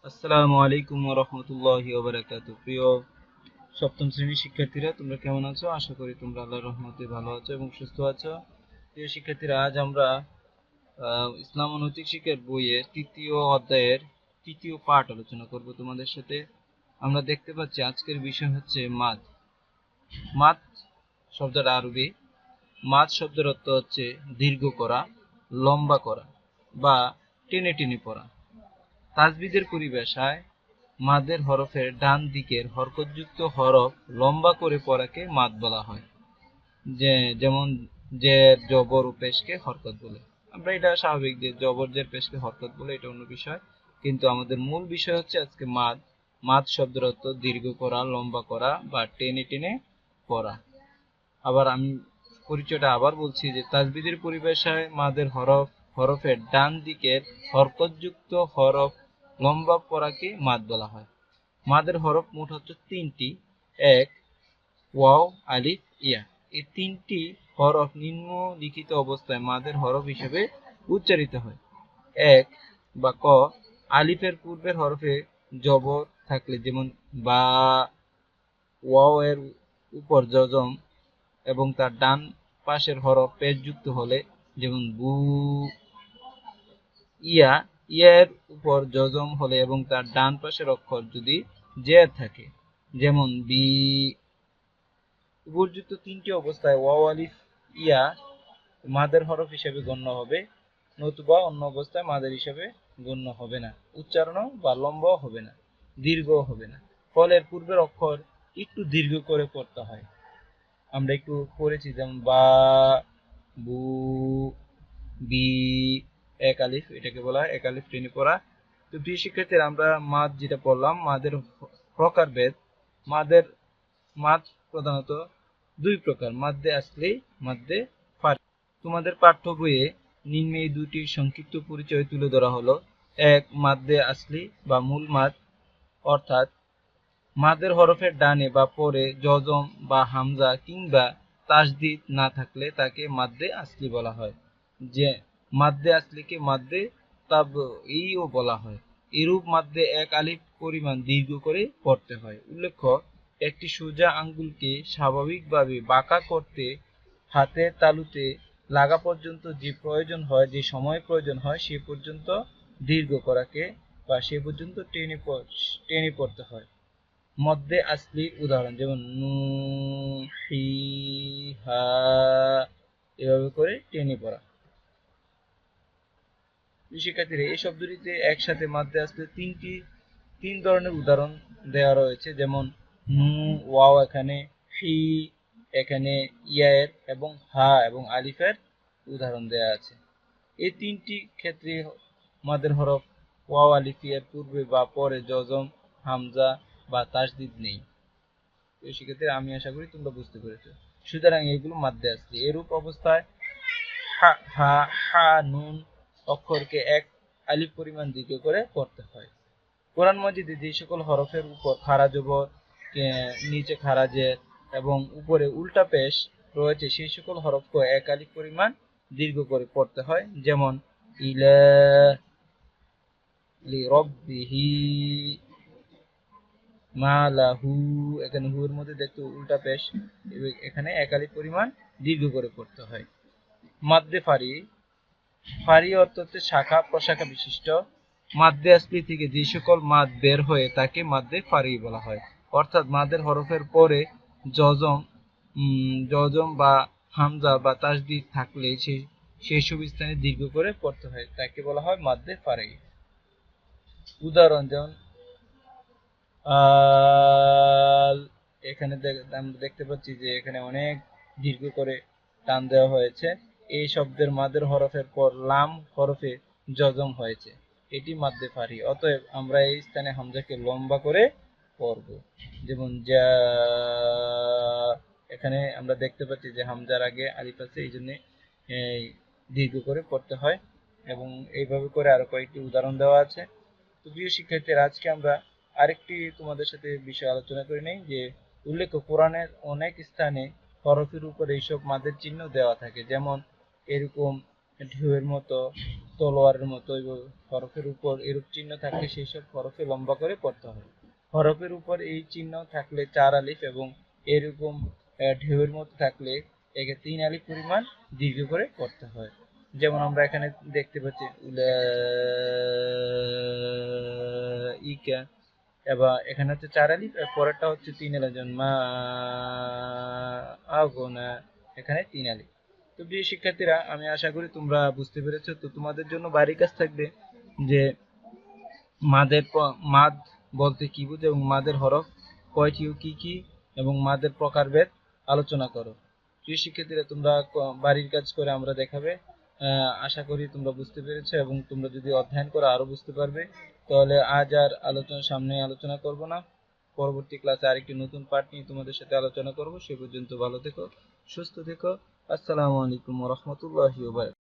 আসসালামু আলাইকুম ওয়া রাহমাতুল্লাহি ওয়া বারাকাতুহু। প্রিয় সপ্তম শ্রেণীর শিক্ষার্থীরা, তোমরা কেমন আছো? আশা করি তোমরা আল্লাহর রহমতে ভালো আছো এবং সুস্থ আছো। প্রিয় শিক্ষার্থীরা, আজ আমরা ইসলাম ও নৈতিক শিক্ষার বইয়ের তৃতীয় অধ্যায়ের তৃতীয় পাঠ আলোচনা করব তোমাদের সাথে। আমরা দেখতে পাচ্ছি আজকের বিষয় হচ্ছে মাদ। মাদ শব্দের আরবি। মাদ শব্দের অর্থ হচ্ছে দীর্ঘ করা, লম্বা করা বা টেনে টেনে পড়া। তাজবিদের পরিভাষায় মাদের হরফের ডান দিকের হরকতযুক্ত হরফ লম্বা করে পড়াকে মাদ বলা হয়। যেমন জের, জবর ও পেশকে হরকত বলে। আমরা এটা স্বাভাবিক যে জবর জের পেশকে হরকত বলে, এটা অন্য বিষয়। কিন্তু আমাদের মূল বিষয় হচ্ছে আজকে মাদ। মাদ শব্দের অর্থ দীর্ঘ করা, লম্বা করা বা টেনে টেনে পড়া। আবার আমি পরিচয়টা আবার বলছি যে তাজবিদের পরিভাষায় মাদের হরফের ডান দিকের হরকতযুক্ত হরফ লম্বা পড়াকে মাদ বলা হয়। মাদের হরফ মোট হচ্ছে তিনটি। এক, ওয়াও, আলিফ, ইয়া। এই তিনটি হরফ নিম্নলিখিত অবস্থায় মাদের হরফ হিসেবে উচ্চারিত হয়। এক বা ক, আলিফের পূর্বের হরফে জবর থাকলে, যেমন বা, ওয়াও এর উপর জজম এবং তার ডান পাশের হরফ পেশযুক্ত হলে, যেমন বু। ইয়া, এর উপর জজম হলে এবং তার ডান পাশের অক্ষর যদি জের থাকে, যেমন বি। উপর্যুক্ত তিনটি অবস্থায় ওয়াও, আলিফ, ইয়া মাদের হরফ হিসেবে গণ্য হবে, নতুবা অন্য অবস্থায় মাদের হিসেবে গণ্য হবে না। উচ্চারণও বা লম্বাও হবে না, দীর্ঘও হবে না। ফলের পূর্বের অক্ষর একটু দীর্ঘ করে পড়তে হয়। আমরা একটু পড়েছি, যেমন বা, বু, বি। এক আলিফ, এটাকে বলা হয় এক আলিফ টেনে পড়া। তো প্রিয় শিক্ষার্থীরা, আমরা মাদ যেটা পড়লাম, মাদের প্রকারভেদ। মাদের মাদ প্রধানত দুই প্রকার: মাদ্দে আসলি, মাদ্দে ফারি। তোমাদের পাঠ্য বইয়ে নিম্নে এই দুটির সংক্ষিপ্ত পরিচয় তুলে ধরা হলো। এক, মাদ্দে আসলি বা মূল মাদ, অর্থাৎ মাদের হরফের ডানে বা পরে জজম বা হামজা কিংবা তাসদিদ না থাকলে তাকে মাদ্দে আসলি বলা হয়। যে মাদ্দে আসলিকে মাদ্দে তাবঈও বলা হয়। এরূপ মাদ্দে এক আলিফ পরিমাণ দীর্ঘ করে পড়তে হয়। উল্লেখ্য, একটি সোজা আঙ্গুলকে স্বাভাবিকভাবে বাঁকা করতে হাতের তালুতে লাগা পর্যন্ত যে সময় প্রয়োজন হয় সে পর্যন্ত দীর্ঘ করাকে বা সে পর্যন্ত টেনে পড়তে হয়। মদ্দে আসলির উদাহরণ, যেমন নু, হি, হা, এভাবে করে টেনে পড়া। শিক্ষার্থীরা, এই শব্দটিতে একসাথে মাদ্দে আসলে তিন ধরনের উদাহরণ দেওয়া রয়েছে, যেমন নু, ওয়াও এখানে, ফি এখানে, ইয়ার এবং হা এবং আলিফের উদাহরণ দেওয়া আছে। এই তিনটি ক্ষেত্রে মাদের হরফ ওয়াও, আলিফ, ইয়ার পূর্বে বা পরে জজম, হামজা বা তাসদিদ নেই। সেক্ষেত্রে আমি আশা করি তোমরা বুঝতে পেরেছো। সুতরাং এগুলো মাদ্দে আসলি। এরূপ অবস্থায় হা, হা, হা, নুন অক্ষরকে এক আলিফ পরিমাণ দীর্ঘ করে পড়তে হয়। কোরআন মাজিদে যে সকল হরফের উপর খাড়া জবর, নিচে খাড়া জের এবং উপরে উল্টা পেশ রয়েছে, সেই সকল হরফকে এক আলিফ পরিমাণ দীর্ঘ করে পড়তে হয়। যেমন ইলা, লিরাব্বিহি, মালাহু। এখানে হু এর মধ্যে দেখতে উল্টা পেশ, এখানে এক আলিফ পরিমাণ দীর্ঘ করে পড়তে হয়। মাদ্দে ফারি। ফারি অর্থ হচ্ছে শাখা প্রশাখা বিশিষ্ট। মাদ্দে আসলি থেকে যে সকল মাদ বের হয়ে তাকে মাদ্দে ফারি বলা হয়। অর্থাৎ মাদের হরফের পরে জজম জজম বা হামজা বা তাসদিদ থাকলে সেই সব স্থানে দীর্ঘ করে পড়তে হয়, তাকে বলা হয় মাদ্দে ফারি। উদাহরণ, যেমন আল। এখানে আমরা দেখতে পাচ্ছি যে এখানে অনেক দীর্ঘ করে টান দেওয়া হয়েছে। এই শব্দের মাদের হরফের পর লাম হরফে জজম হয়েছে, এটি মাদ্দে ফারি। অতএব আমরা এই স্থানে হামজাকে লম্বা করে পড়ব। যেমন যা, এখানে আমরা দেখতে পাচ্ছি যে হামজার আগে আলিফ আছে, এই জন্য দীর্ঘ করে পড়তে হয়। এবং এইভাবে করে আরো কয়েকটি উদাহরণ দেওয়া আছে। তো প্রিয় শিক্ষার্থীরা, আজকে আমরা আরেকটি তোমাদের সাথে বিষয় আলোচনা করে নেই, যে উল্লেখ্য কোরআনের অনেক স্থানে হরফের উপর এইসব মাদের চিহ্ন দেওয়া থাকে। যেমন এরকম ঢেউয়ের মতো, তলোয়ারের মতো এবং হরফের উপর এরূপ চিহ্ন থাকলে সেই সব হরফে লম্বা করে পড়তে হয়। হরফের উপর এই চিহ্ন থাকলে 4 আলিফ এবং এরকম ঢেউয়ের মতো থাকলে একে 3 আলিফ পরিমাণ দীর্ঘ করে পড়তে হয়। যেমন আমরা এখানে দেখতে পাচ্ছি উলাইকা, এবার এখানে হচ্ছে 4 আলিফ, এর পরেরটা হচ্ছে 3 আলিফ, যেমন মা আগনা, এখানে 3 আলিফ। তো প্রিয় শিক্ষার্থীরা, আমি আশা করি তোমরা বুঝতে পেরেছো। তো তোমাদের জন্য বাড়ির কাজ থাকবে যে মাদ বলতে কি বুঝো এবং মাদের হরফ কয়টি ও কি কি এবং মাদের প্রকারভেদ আলোচনা করো। প্রিয় শিক্ষার্থীরা, তোমরা বাড়ির কাজ করে আমরা দেখাবে। আশা করি তোমরা বুঝতে পেরেছো এবং তোমরা যদি অধ্যয়ন করো আরো বুঝতে পারবে। তাহলে আজ আর সামনে আলোচনা করব না। পরবর্তী ক্লাসে আরেকটি নতুন পার্ট নিয়ে তোমাদের সাথে আলোচনা করব। সে পর্যন্ত ভালো থেকো, সুস্থ থেকো। আসসালামু আলাইকুম ওয়া রাহমাতুল্লাহি ওয়া বারাকাতুহু।